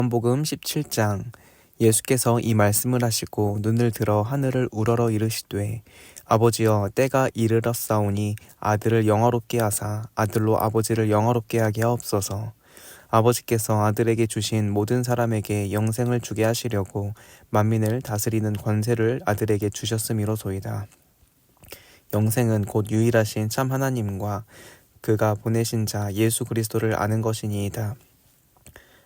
요한복음 17장. 예수께서 이 말씀을 하시고 눈을 들어 하늘을 우러러 이르시되 아버지여 때가 이르렀사오니 아들을 영화롭게 하사 아들로 아버지를 영화롭게 하게 하옵소서. 아버지께서 아들에게 주신 모든 사람에게 영생을 주게 하시려고 만민을 다스리는 권세를 아들에게 주셨음이로소이다. 영생은 곧 유일하신 참 하나님과 그가 보내신 자 예수 그리스도를 아는 것이니이다.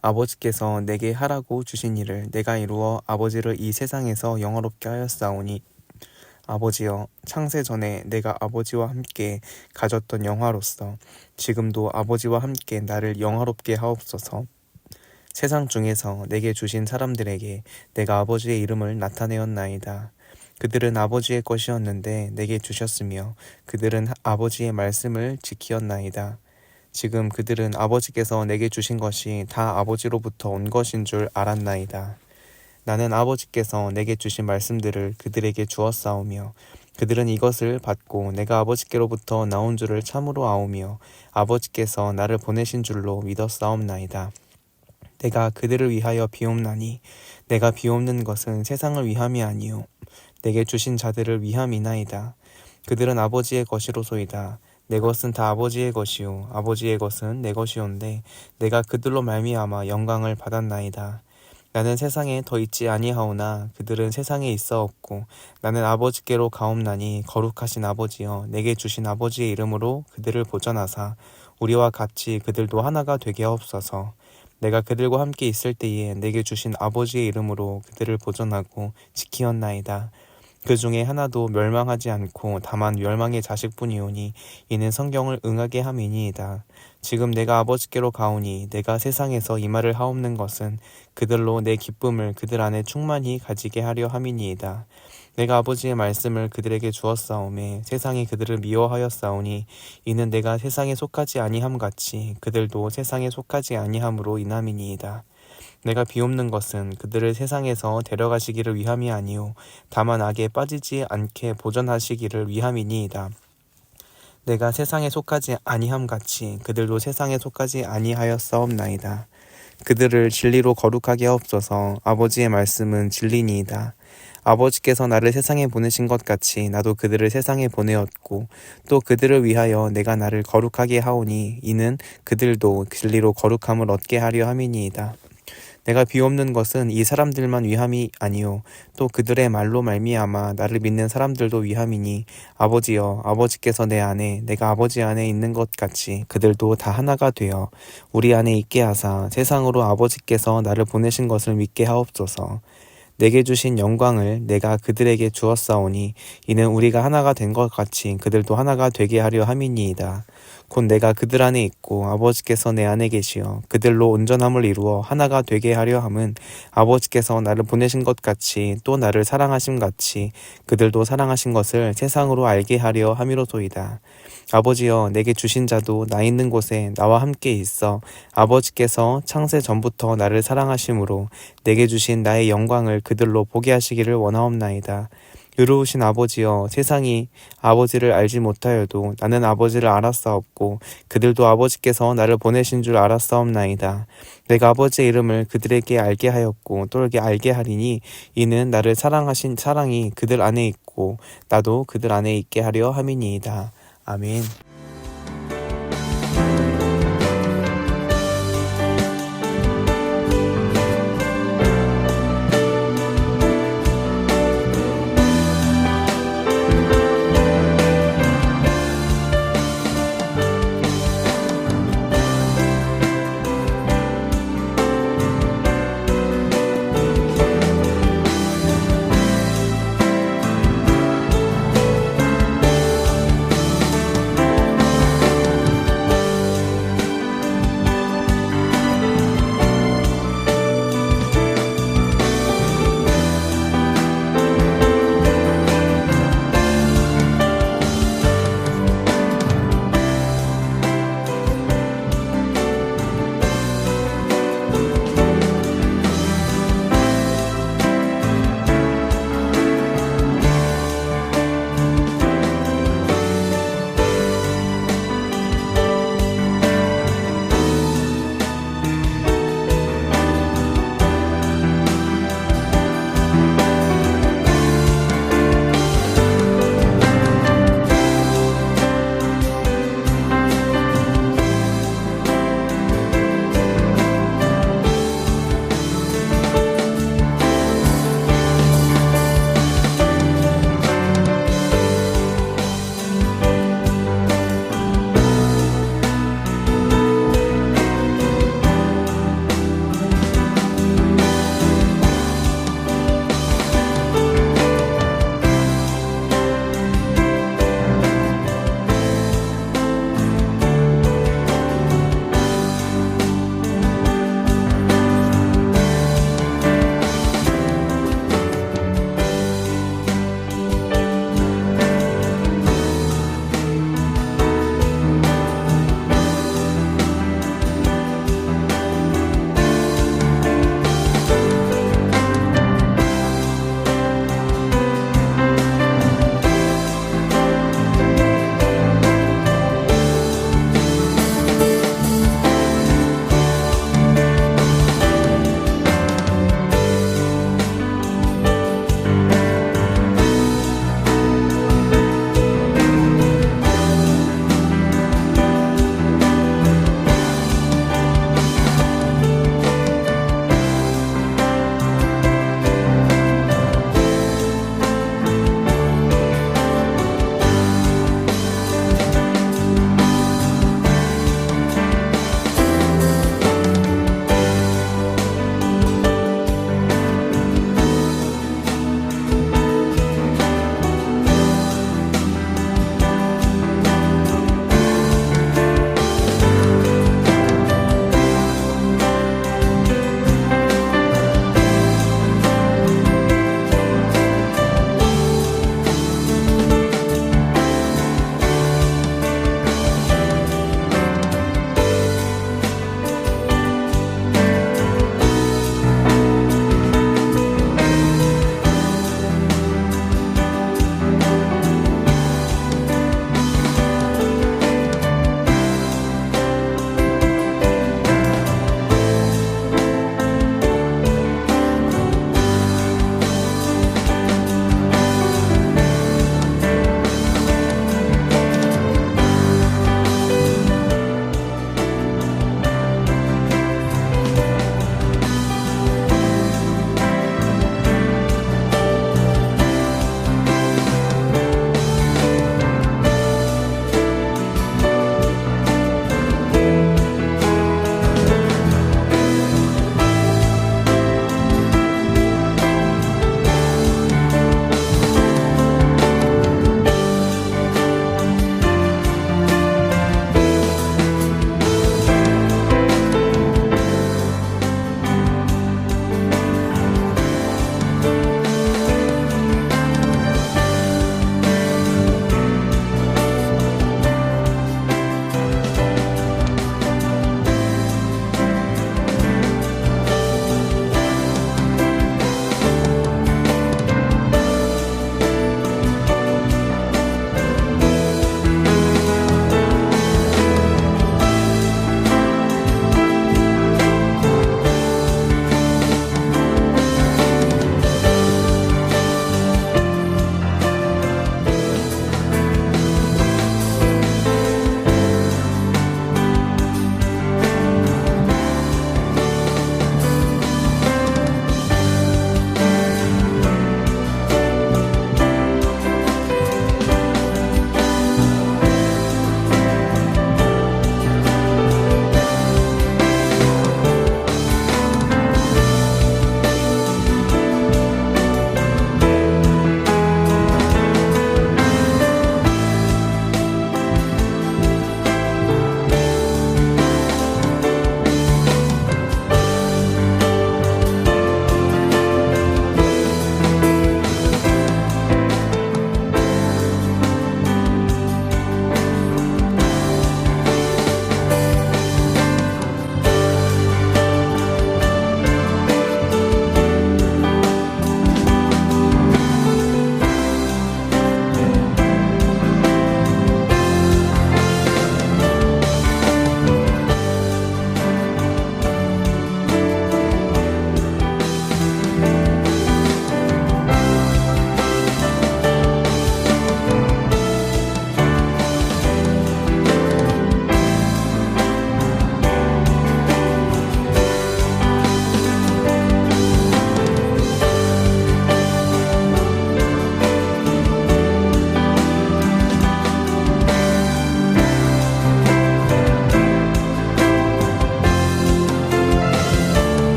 아버지께서 내게 하라고 주신 일을 내가 이루어 아버지를 이 세상에서 영화롭게 하였사오니 아버지여 창세 전에 내가 아버지와 함께 가졌던 영화로서 지금도 아버지와 함께 나를 영화롭게 하옵소서. 세상 중에서 내게 주신 사람들에게 내가 아버지의 이름을 나타내었나이다. 그들은 아버지의 것이었는데 내게 주셨으며 그들은 아버지의 말씀을 지키었나이다. 지금 그들은 아버지께서 내게 주신 것이 다 아버지로부터 온 것인 줄 알았나이다. 나는 아버지께서 내게 주신 말씀들을 그들에게 주었사오며 그들은 이것을 받고 내가 아버지께로부터 나온 줄을 참으로 아오며 아버지께서 나를 보내신 줄로 믿었사옵나이다. 내가 그들을 위하여 비옵나니 내가 비옵는 것은 세상을 위함이 아니요 내게 주신 자들을 위함이나이다. 그들은 아버지의 것이로소이다. 내 것은 다 아버지의 것이요 아버지의 것은 내 것이온데 내가 그들로 말미암아 영광을 받았나이다. 나는 세상에 더 있지 아니하오나 그들은 세상에 있어 없고 나는 아버지께로 가옵나니 거룩하신 아버지여 내게 주신 아버지의 이름으로 그들을 보전하사 우리와 같이 그들도 하나가 되게 하옵소서. 내가 그들과 함께 있을 때에 내게 주신 아버지의 이름으로 그들을 보전하고 지키었나이다. 그 중에 하나도 멸망하지 않고 다만 멸망의 자식뿐이오니 이는 성경을 응하게 함이니이다. 지금 내가 아버지께로 가오니 내가 세상에서 이 말을 하옵는 것은 그들로 내 기쁨을 그들 안에 충만히 가지게 하려 함이니이다. 내가 아버지의 말씀을 그들에게 주었사오매 세상이 그들을 미워하였사오니 이는 내가 세상에 속하지 아니함 같이 그들도 세상에 속하지 아니함으로 인함이니이다. 내가 비옵는 것은 그들을 세상에서 데려가시기를 위함이 아니요 다만 악에 빠지지 않게 보전하시기를 위함이니이다. 내가 세상에 속하지 아니함 같이 그들도 세상에 속하지 아니하였사옵나이다. 그들을 진리로 거룩하게 하옵소서. 아버지의 말씀은 진리니이다. 아버지께서 나를 세상에 보내신 것 같이 나도 그들을 세상에 보내었고 또 그들을 위하여 내가 나를 거룩하게 하오니 이는 그들도 진리로 거룩함을 얻게 하려 함이니이다. 내가 비옵는 것은 이 사람들만 위함이 아니요 또 그들의 말로 말미암아 나를 믿는 사람들도 위함이니 아버지여 아버지께서 내 안에 내가 아버지 안에 있는 것 같이 그들도 다 하나가 되어 우리 안에 있게 하사 세상으로 아버지께서 나를 보내신 것을 믿게 하옵소서. 내게 주신 영광을 내가 그들에게 주었사오니 이는 우리가 하나가 된 것 같이 그들도 하나가 되게 하려 함이니이다. 곧 내가 그들 안에 있고 아버지께서 내 안에 계시어 그들로 온전함을 이루어 하나가 되게 하려 함은 아버지께서 나를 보내신 것 같이 또 나를 사랑하심 같이 그들도 사랑하신 것을 세상으로 알게 하려 함이로소이다. 아버지여 내게 주신 자도 나 있는 곳에 나와 함께 있어 아버지께서 창세 전부터 나를 사랑하심으로 내게 주신 나의 영광을 그들로 보게 하시기를 원하옵나이다. 의로우신 아버지여 세상이 아버지를 알지 못하여도 나는 아버지를 알았사옵고 그들도 아버지께서 나를 보내신 줄 알았사옵나이다. 내가 아버지의 이름을 그들에게 알게 하였고 또 알게 하리니 이는 나를 사랑하신 사랑이 그들 안에 있고 나도 그들 안에 있게 하려 함이니이다. 아멘.